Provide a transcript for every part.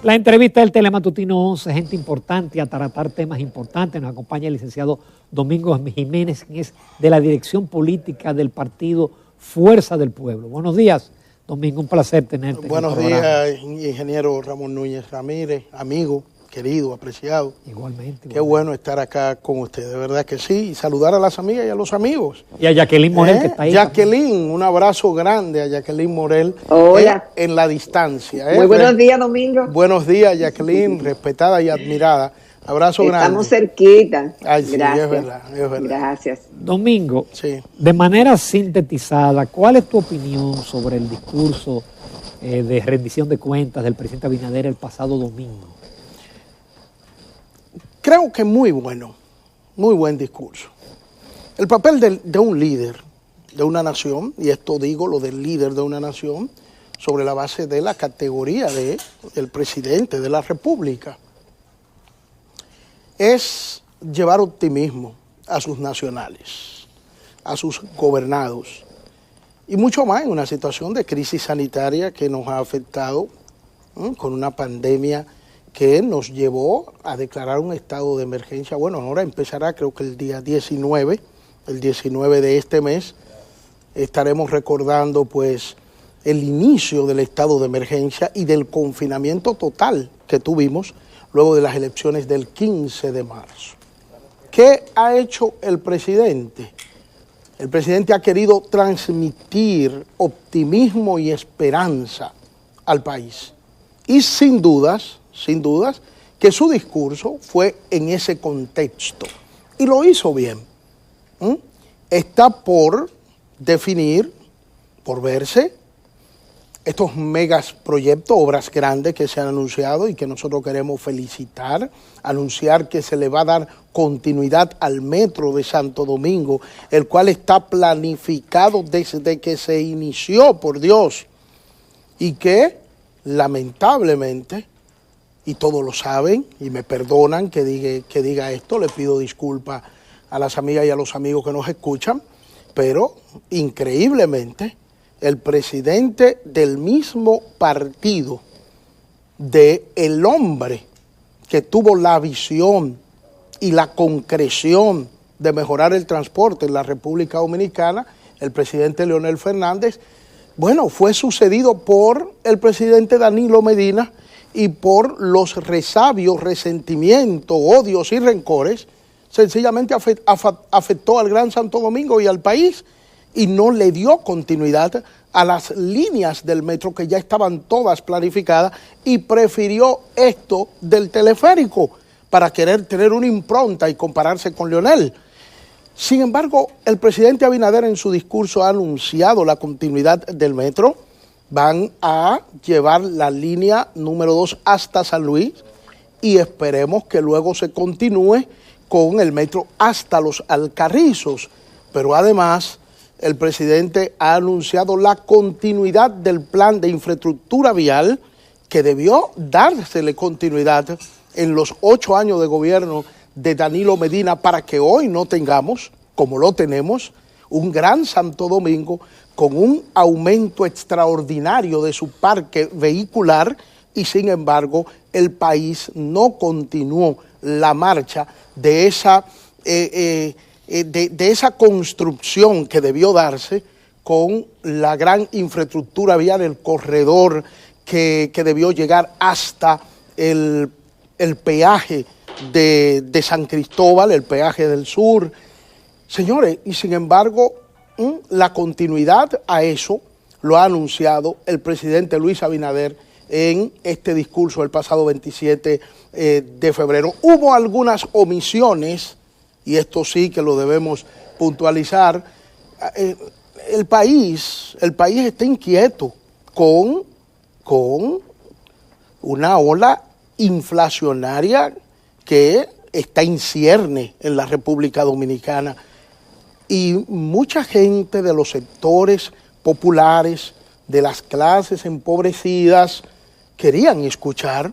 La entrevista del Telematutino 11, gente importante a tratar temas importantes. Nos acompaña el licenciado Domingo Jiménez, que es de la dirección política del partido Fuerza del Pueblo. Buenos días, Domingo, un placer tenerte. Buenos días, ingeniero Ramón Núñez Ramírez, amigo, querido, apreciado. Igualmente. Qué bueno estar acá con usted, de verdad que sí. Y saludar a las amigas y a los amigos. Y a Jacqueline Morel, que está ahí. Jacqueline, también. Un abrazo grande a Jacqueline Morel. Hola. En la distancia. Muy buenos días, Domingo. Buenos días, Jacqueline, respetada y admirada. Abrazo grande. Estamos cerquita. Ay, sí, gracias. Es verdad. Gracias. Domingo, sí. De manera sintetizada, ¿cuál es tu opinión sobre el discurso de rendición de cuentas del presidente Abinader el pasado domingo? Creo que muy bueno, muy buen discurso. El papel de un líder de una nación, y esto digo lo del líder de una nación, sobre la base de la categoría del presidente de la República, es llevar optimismo a sus nacionales, a sus gobernados, y mucho más en una situación de crisis sanitaria que nos ha afectado con una pandemia que nos llevó a declarar un estado de emergencia. Bueno, ahora empezará, creo que el día 19, el 19 de este mes, estaremos recordando pues el inicio del estado de emergencia y del confinamiento total que tuvimos luego de las elecciones del 15 de marzo. ¿Qué ha hecho el presidente? El presidente ha querido transmitir optimismo y esperanza al país. Y sin dudas, que su discurso fue en ese contexto. Y lo hizo bien. Está por definir, por verse, estos megas proyectos, obras grandes que se han anunciado y que nosotros queremos felicitar, anunciar que se le va a dar continuidad al metro de Santo Domingo, el cual está planificado desde que se inició, por Dios, y que lamentablemente, y todos lo saben, y me perdonan que diga esto, le pido disculpas a las amigas y a los amigos que nos escuchan, pero increíblemente el presidente del mismo partido, del hombre que tuvo la visión y la concreción de mejorar el transporte en la República Dominicana, el presidente Leonel Fernández, bueno, fue sucedido por el presidente Danilo Medina, y por los resabios, resentimientos, odios y rencores, sencillamente afectó al Gran Santo Domingo y al país y no le dio continuidad a las líneas del metro que ya estaban todas planificadas y prefirió esto del teleférico para querer tener una impronta y compararse con Leonel. Sin embargo, el presidente Abinader en su discurso ha anunciado la continuidad del metro. Van a llevar la línea número 2 hasta San Luis y esperemos que luego se continúe con el metro hasta Los Alcarrizos. Pero además, el presidente ha anunciado la continuidad del plan de infraestructura vial que debió dársele continuidad en los 8 años de gobierno de Danilo Medina para que hoy no tengamos, como lo tenemos, un Gran Santo Domingo con un aumento extraordinario de su parque vehicular y sin embargo el país no continuó la marcha de esa construcción que debió darse con la gran infraestructura vial, el corredor que debió llegar hasta el peaje de San Cristóbal, el peaje del sur. Señores, y sin embargo, la continuidad a eso lo ha anunciado el presidente Luis Abinader en este discurso el pasado 27 de febrero. Hubo algunas omisiones, y esto sí que lo debemos puntualizar. El país está inquieto con una ola inflacionaria que está en cierne en la República Dominicana. Y mucha gente de los sectores populares, de las clases empobrecidas, querían escuchar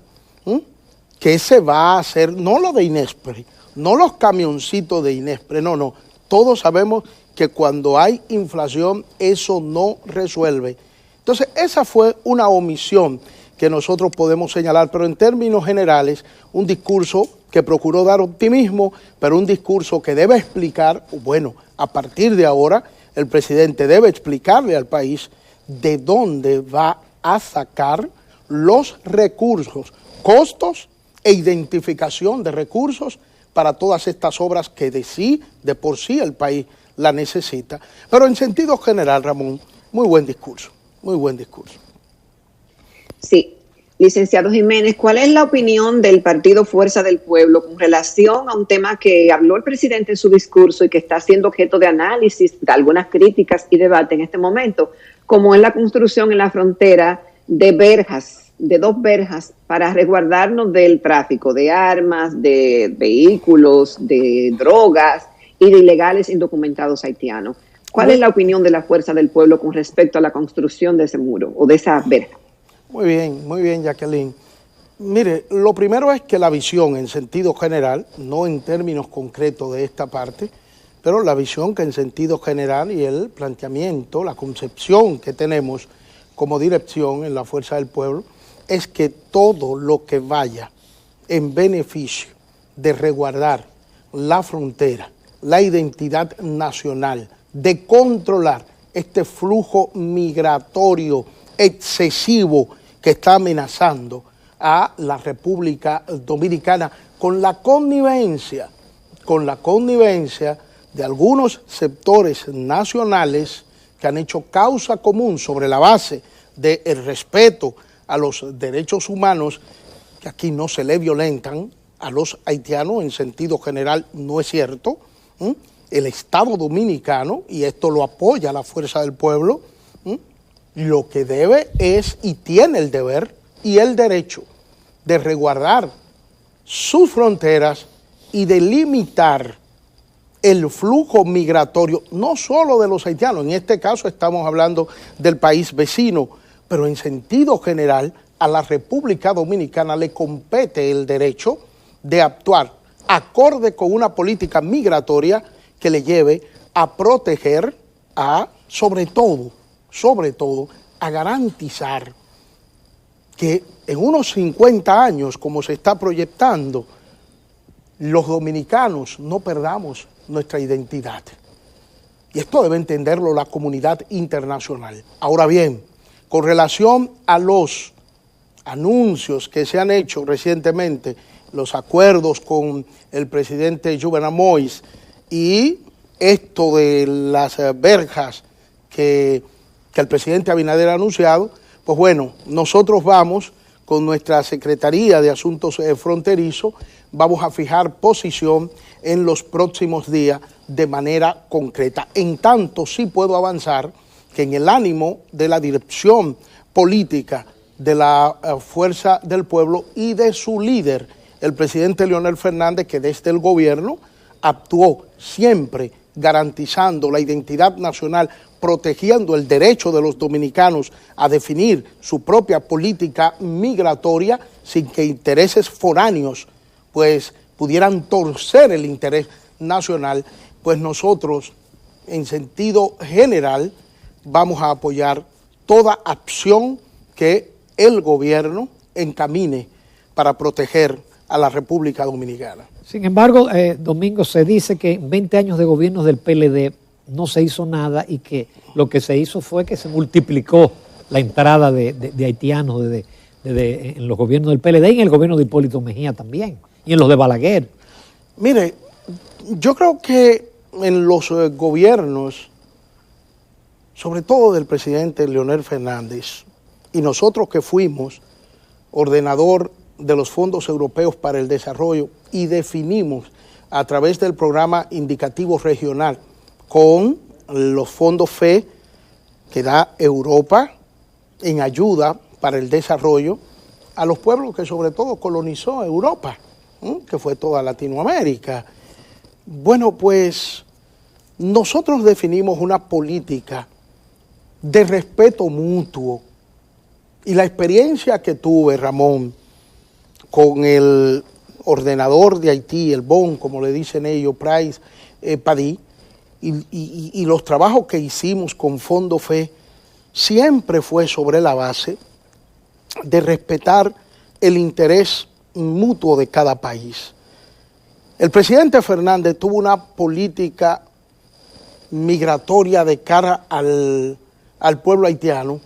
qué se va a hacer, no lo de Inespre, no los camioncitos de Inespre, no. Todos sabemos que cuando hay inflación eso no resuelve. Entonces esa fue una omisión que nosotros podemos señalar, pero en términos generales, un discurso que procuró dar optimismo, pero un discurso que debe explicar, bueno, a partir de ahora, el presidente debe explicarle al país de dónde va a sacar los recursos, costos e identificación de recursos para todas estas obras que de por sí el país la necesita. Pero en sentido general, Ramón, muy buen discurso, muy buen discurso. Sí, licenciado Jiménez, ¿cuál es la opinión del Partido Fuerza del Pueblo con relación a un tema que habló el presidente en su discurso y que está siendo objeto de análisis, de algunas críticas y debate en este momento, como es la construcción en la frontera de verjas, de 2 verjas para resguardarnos del tráfico de armas, de vehículos, de drogas y de ilegales indocumentados haitianos? ¿Cuál es la opinión de la Fuerza del Pueblo con respecto a la construcción de ese muro o de esa verja? Muy bien, Jacqueline. Mire, lo primero es que la visión en sentido general, no en términos concretos de esta parte, pero la visión que en sentido general y el planteamiento, la concepción que tenemos como dirección en la Fuerza del Pueblo, es que todo lo que vaya en beneficio de resguardar la frontera, la identidad nacional, de controlar este flujo migratorio excesivo que está amenazando a la República Dominicana con la connivencia de algunos sectores nacionales que han hecho causa común sobre la base del respeto a los derechos humanos, que aquí no se le violentan a los haitianos en sentido general, no es cierto. El Estado Dominicano, y esto lo apoya la Fuerza del Pueblo, lo que debe es y tiene el deber y el derecho de resguardar sus fronteras y de limitar el flujo migratorio, no solo de los haitianos, en este caso estamos hablando del país vecino, pero en sentido general a la República Dominicana le compete el derecho de actuar acorde con una política migratoria que le lleve a proteger, sobre todo, a garantizar que en unos 50 años, como se está proyectando, los dominicanos no perdamos nuestra identidad. Y esto debe entenderlo la comunidad internacional. Ahora bien, con relación a los anuncios que se han hecho recientemente, los acuerdos con el presidente Jovenel Moïse y esto de las verjas que el presidente Abinader ha anunciado, pues bueno, nosotros vamos con nuestra Secretaría de Asuntos Fronterizos, vamos a fijar posición en los próximos días de manera concreta. En tanto, sí puedo avanzar que en el ánimo de la dirección política de la Fuerza del Pueblo y de su líder, el presidente Leonel Fernández, que desde el gobierno actuó siempre garantizando la identidad nacional, protegiendo el derecho de los dominicanos a definir su propia política migratoria sin que intereses foráneos pues pudieran torcer el interés nacional, pues nosotros en sentido general vamos a apoyar toda acción que el gobierno encamine para proteger a la República Dominicana. Sin embargo, Domingo, se dice que en 20 años de gobierno del PLD no se hizo nada y que lo que se hizo fue que se multiplicó la entrada de haitianos en los gobiernos del PLD y en el gobierno de Hipólito Mejía también, y en los de Balaguer. Mire, yo creo que en los gobiernos, sobre todo del presidente Leonel Fernández, y nosotros que fuimos ordenador de los fondos europeos para el desarrollo y definimos a través del programa indicativo regional con los fondos FE que da Europa en ayuda para el desarrollo a los pueblos que sobre todo colonizó Europa, que fue toda Latinoamérica. Bueno, pues nosotros definimos una política de respeto mutuo y la experiencia que tuve, Ramón, con el ordenador de Haití, el BON, como le dicen ellos, Price Paddy, y los trabajos que hicimos con Fondo FE, siempre fue sobre la base de respetar el interés mutuo de cada país. El presidente Fernández tuvo una política migratoria de cara al pueblo haitiano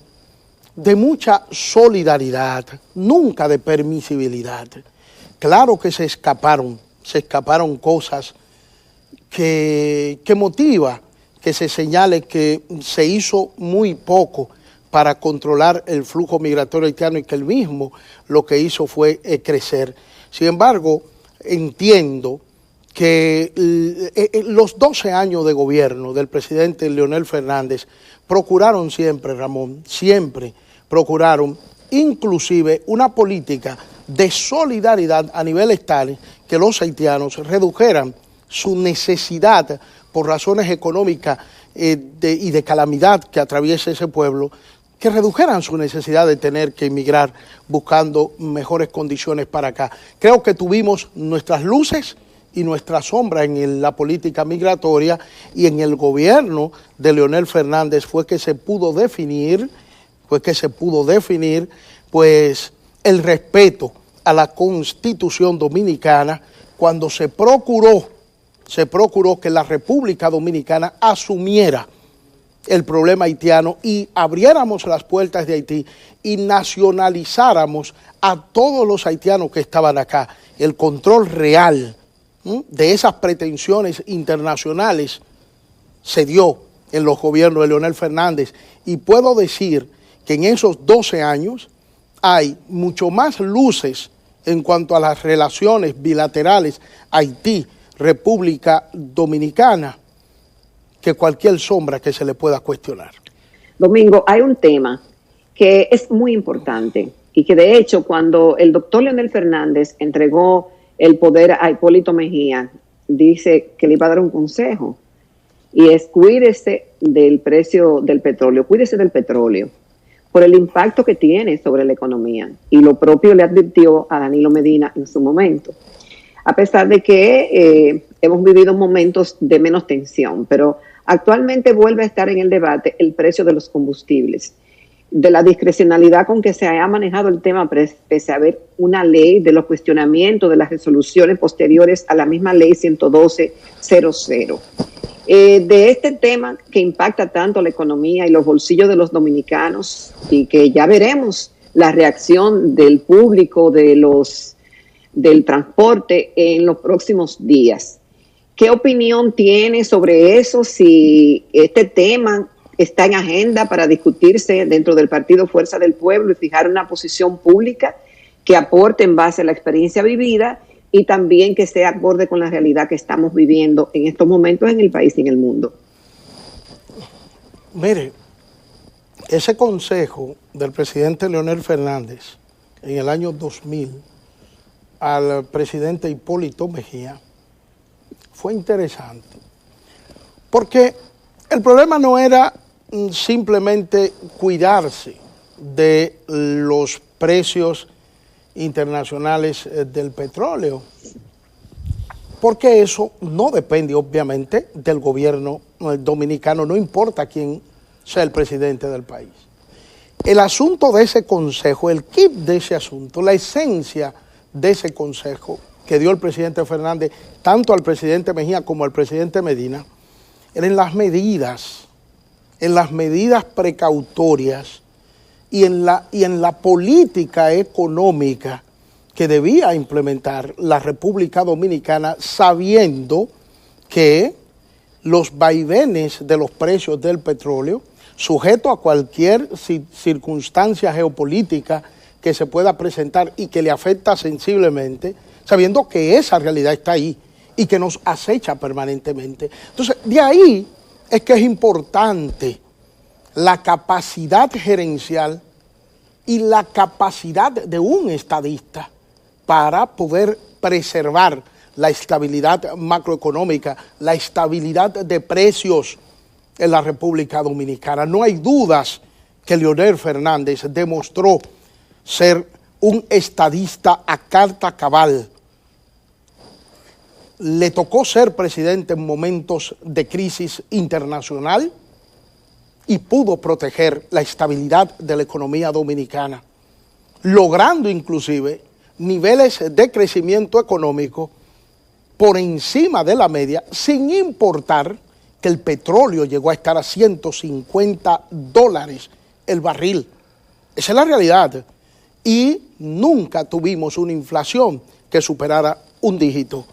de mucha solidaridad, nunca de permisibilidad. Claro que se escaparon cosas que motiva que se señale que se hizo muy poco para controlar el flujo migratorio haitiano y que él mismo lo que hizo fue crecer. Sin embargo, entiendo que los 12 años de gobierno del presidente Leonel Fernández procuraron siempre, Ramón, siempre procuraron inclusive una política de solidaridad a nivel tal que los haitianos redujeran su necesidad por razones económicas y de calamidad que atraviesa ese pueblo, que redujeran su necesidad de tener que emigrar buscando mejores condiciones para acá. Creo que tuvimos nuestras luces y nuestra sombra en la política migratoria, y en el gobierno de Leonel Fernández fue que se pudo definir pues el respeto a la Constitución Dominicana, cuando se procuró que la República Dominicana asumiera el problema haitiano y abriéramos las puertas de Haití y nacionalizáramos a todos los haitianos que estaban acá. El control real de esas pretensiones internacionales se dio en los gobiernos de Leonel Fernández, y puedo decir que en esos 12 años hay mucho más luces en cuanto a las relaciones bilaterales Haití-República Dominicana que cualquier sombra que se le pueda cuestionar. Domingo, hay un tema que es muy importante y que de hecho cuando el doctor Leonel Fernández entregó el poder a Hipólito Mejía, dice que le iba a dar un consejo, y es: cuídese del precio del petróleo, cuídese del petróleo, por el impacto que tiene sobre la economía. Y lo propio le advirtió a Danilo Medina en su momento. A pesar de que hemos vivido momentos de menos tensión, pero actualmente vuelve a estar en el debate el precio de los combustibles, de la discrecionalidad con que se ha manejado el tema, pese a haber una ley, de los cuestionamientos de las resoluciones posteriores a la misma ley 112.00. De este tema que impacta tanto la economía y los bolsillos de los dominicanos, y que ya veremos la reacción del público, del transporte en los próximos días. ¿Qué opinión tiene sobre eso? Si este tema está en agenda para discutirse dentro del Partido Fuerza del Pueblo y fijar una posición pública que aporte en base a la experiencia vivida y también que sea acorde con la realidad que estamos viviendo en estos momentos en el país y en el mundo. Mire, ese consejo del presidente Leonel Fernández en el año 2000 al presidente Hipólito Mejía fue interesante, porque el problema no era simplemente cuidarse de los precios internacionales del petróleo, porque eso no depende obviamente del gobierno dominicano, no importa quién sea el presidente del país. El asunto de ese consejo, el quid de ese asunto, la esencia de ese consejo que dio el presidente Fernández tanto al presidente Mejía como al presidente Medina, era en las medidas precautorias y en la política económica que debía implementar la República Dominicana, sabiendo que los vaivenes de los precios del petróleo, sujeto a cualquier circunstancia geopolítica que se pueda presentar y que le afecta sensiblemente, sabiendo que esa realidad está ahí y que nos acecha permanentemente. Entonces, de ahí es que es importante la capacidad gerencial y la capacidad de un estadista para poder preservar la estabilidad macroeconómica, la estabilidad de precios en la República Dominicana. No hay dudas que Leonel Fernández demostró ser un estadista a carta cabal. Le tocó ser presidente en momentos de crisis internacional y pudo proteger la estabilidad de la economía dominicana. logrando inclusive niveles de crecimiento económico por encima de la media, sin importar que el petróleo llegó a estar a $150 el barril. Esa es la realidad. Y nunca tuvimos una inflación que superara un dígito.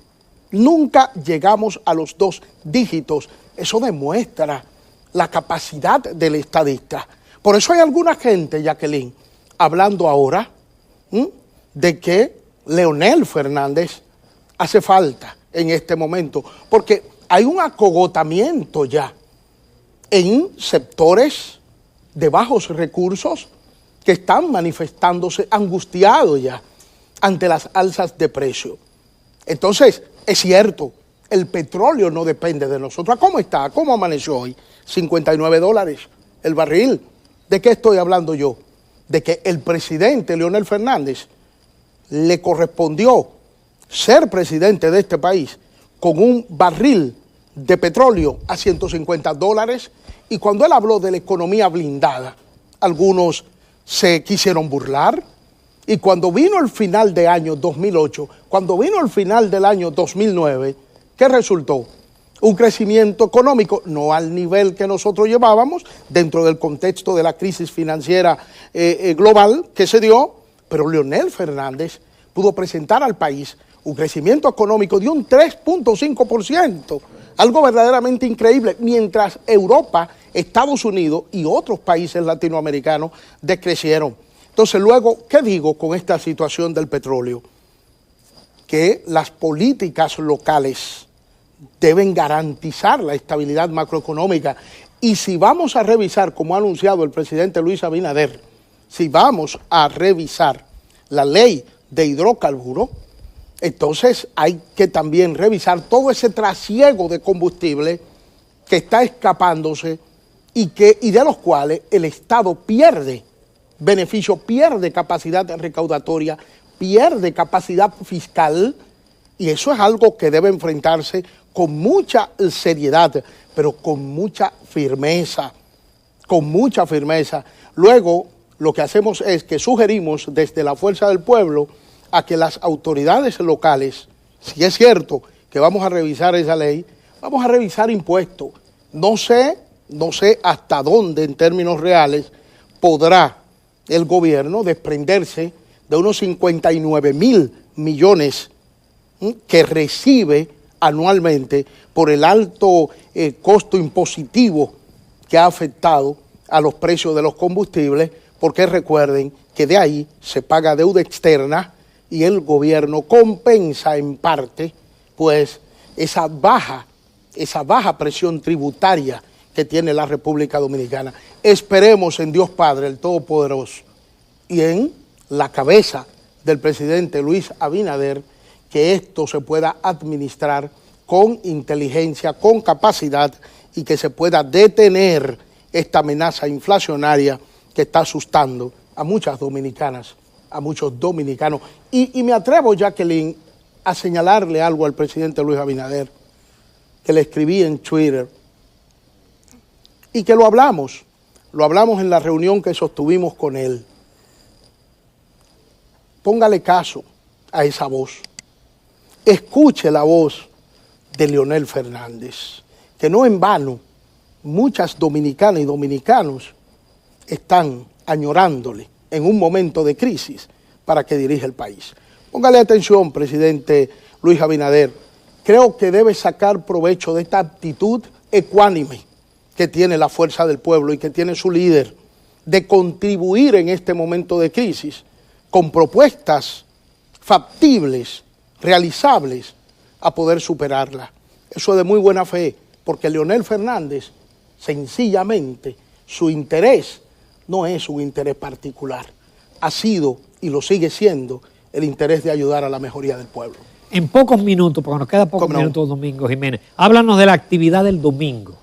Nunca llegamos a los 2 dígitos. Eso demuestra la capacidad del estadista. Por eso hay alguna gente, Jacqueline, hablando ahora de que Leonel Fernández hace falta en este momento, porque hay un acogotamiento ya en sectores de bajos recursos que están manifestándose angustiados ya ante las alzas de precio. Entonces, es cierto, el petróleo no depende de nosotros. ¿Cómo está? ¿Cómo amaneció hoy? $59 el barril. ¿De qué estoy hablando yo? De que el presidente Leonel Fernández le correspondió ser presidente de este país con un barril de petróleo a $150, y cuando él habló de la economía blindada, algunos se quisieron burlar, y cuando vino el final de año 2008, cuando vino el final del año 2009, ¿qué resultó? Un crecimiento económico, no al nivel que nosotros llevábamos, dentro del contexto de la crisis financiera global que se dio, pero Leonel Fernández pudo presentar al país un crecimiento económico de un 3.5%, algo verdaderamente increíble, mientras Europa, Estados Unidos y otros países latinoamericanos decrecieron. Entonces, luego, ¿qué digo con esta situación del petróleo? Que las políticas locales deben garantizar la estabilidad macroeconómica, y si vamos a revisar, como ha anunciado el presidente Luis Abinader, si vamos a revisar la ley de hidrocarburos, entonces hay que también revisar todo ese trasiego de combustible que está escapándose y de los cuales el Estado pierde beneficio, pierde capacidad recaudatoria, pierde capacidad fiscal, y eso es algo que debe enfrentarse con mucha seriedad, pero con mucha firmeza, Luego, lo que hacemos es que sugerimos desde la Fuerza del Pueblo a que las autoridades locales, si es cierto que vamos a revisar esa ley, vamos a revisar impuestos. No sé hasta dónde en términos reales podrá el gobierno desprenderse de unos 59.000 millones que recibe anualmente por el alto costo impositivo que ha afectado a los precios de los combustibles, porque recuerden que de ahí se paga deuda externa y el gobierno compensa en parte pues esa baja presión tributaria que tiene la República Dominicana. Esperemos en Dios Padre, el Todopoderoso, y en la cabeza del presidente Luis Abinader, que esto se pueda administrar con inteligencia, con capacidad, y que se pueda detener esta amenaza inflacionaria que está asustando a muchas dominicanas, a muchos dominicanos. Y me atrevo, Jacqueline, a señalarle algo al presidente Luis Abinader, que le escribí en Twitter, y que lo hablamos en la reunión que sostuvimos con él. Póngale caso a esa voz. Escuche la voz de Leonel Fernández, que no en vano muchas dominicanas y dominicanos están añorándole en un momento de crisis para que dirija el país. Póngale atención, presidente Luis Abinader. Creo que debe sacar provecho de esta actitud ecuánime que tiene la Fuerza del Pueblo y que tiene su líder, de contribuir en este momento de crisis con propuestas factibles, realizables, a poder superarla. Eso es de muy buena fe, porque Leonel Fernández, sencillamente, su interés no es un interés particular, ha sido y lo sigue siendo el interés de ayudar a la mejoría del pueblo. En pocos minutos, porque nos queda pocos minutos, Domingo Jiménez, háblanos de la actividad del domingo,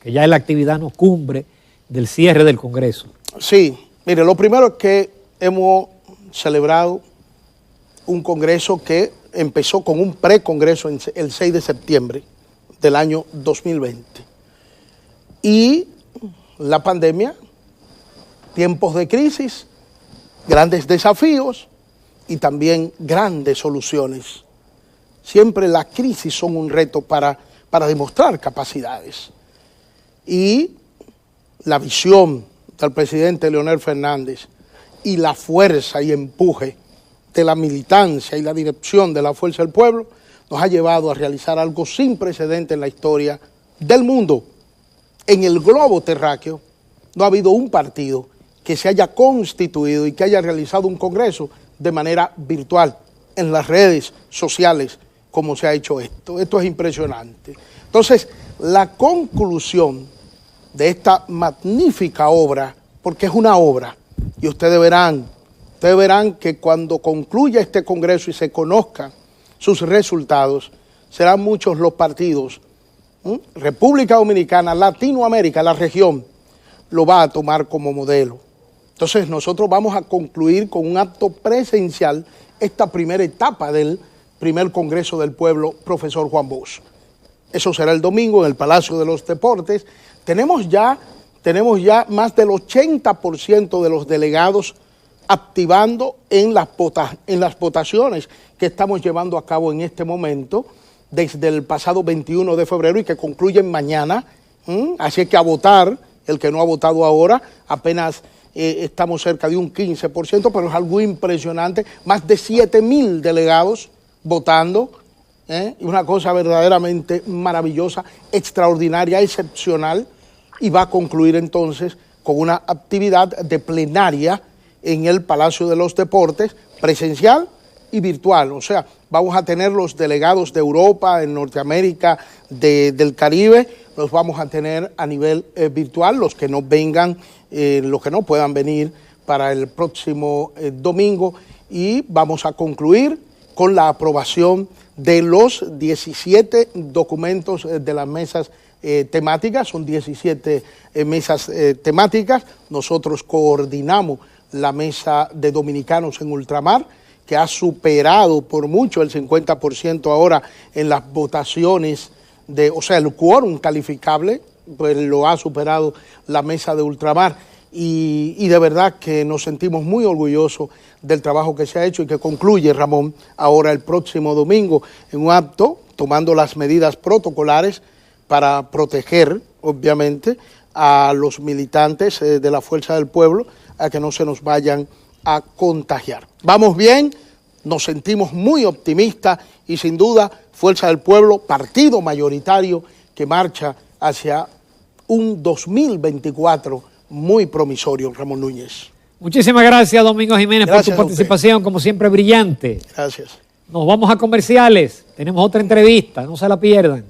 que ya es la actividad no cumbre del cierre del Congreso. Sí, mire, lo primero es que hemos celebrado un Congreso que empezó con un precongreso el 6 de septiembre del año 2020. Y la pandemia, tiempos de crisis, grandes desafíos y también grandes soluciones. Siempre las crisis son un reto para demostrar capacidades. Y la visión del presidente Leonel Fernández y la fuerza y empuje de la militancia y la dirección de la Fuerza del Pueblo nos ha llevado a realizar algo sin precedente en la historia del mundo. En el globo terráqueo no ha habido un partido que se haya constituido y que haya realizado un congreso de manera virtual, en las redes sociales, como se ha hecho esto. Esto es impresionante. Entonces, la conclusión de esta magnífica obra, porque es una obra, y ustedes verán que cuando concluya este congreso y se conozcan sus resultados, serán muchos los partidos, República Dominicana, Latinoamérica, la región, lo va a tomar como modelo. Entonces nosotros vamos a concluir con un acto presencial esta primera etapa del primer Congreso del Pueblo, profesor Juan Bosch. Eso será el domingo en el Palacio de los Deportes. Tenemos ya más del 80% de los delegados activando en las votaciones que estamos llevando a cabo en este momento, desde el pasado 21 de febrero y que concluyen mañana. Así que a votar, el que no ha votado ahora, apenas estamos cerca de un 15%, pero es algo impresionante, más de 7.000 delegados votando, y una cosa verdaderamente maravillosa, extraordinaria, excepcional, y va a concluir entonces con una actividad de plenaria en el Palacio de los Deportes, presencial y virtual. O sea, vamos a tener los delegados de Europa, de Norteamérica, del Caribe, los vamos a tener a nivel virtual, los que no vengan, los que no puedan venir para el próximo domingo, y vamos a concluir con la aprobación de los 17 documentos de las mesas temáticas. Son 17 mesas temáticas. Nosotros coordinamos la mesa de dominicanos en ultramar, que ha superado por mucho el 50% ahora en las votaciones, o sea, el quórum calificable, pues lo ha superado la mesa de ultramar. Y de verdad que nos sentimos muy orgullosos del trabajo que se ha hecho y que concluye, Ramón, ahora el próximo domingo, en un acto tomando las medidas protocolares para proteger, obviamente, a los militantes de la Fuerza del Pueblo, a que no se nos vayan a contagiar. Vamos bien, nos sentimos muy optimistas y sin duda Fuerza del Pueblo, partido mayoritario que marcha hacia un 2024 muy promisorio, Ramón Núñez. Muchísimas gracias, Domingo Jiménez, por tu participación, como siempre, brillante. Gracias. Nos vamos a comerciales, tenemos otra entrevista, no se la pierdan.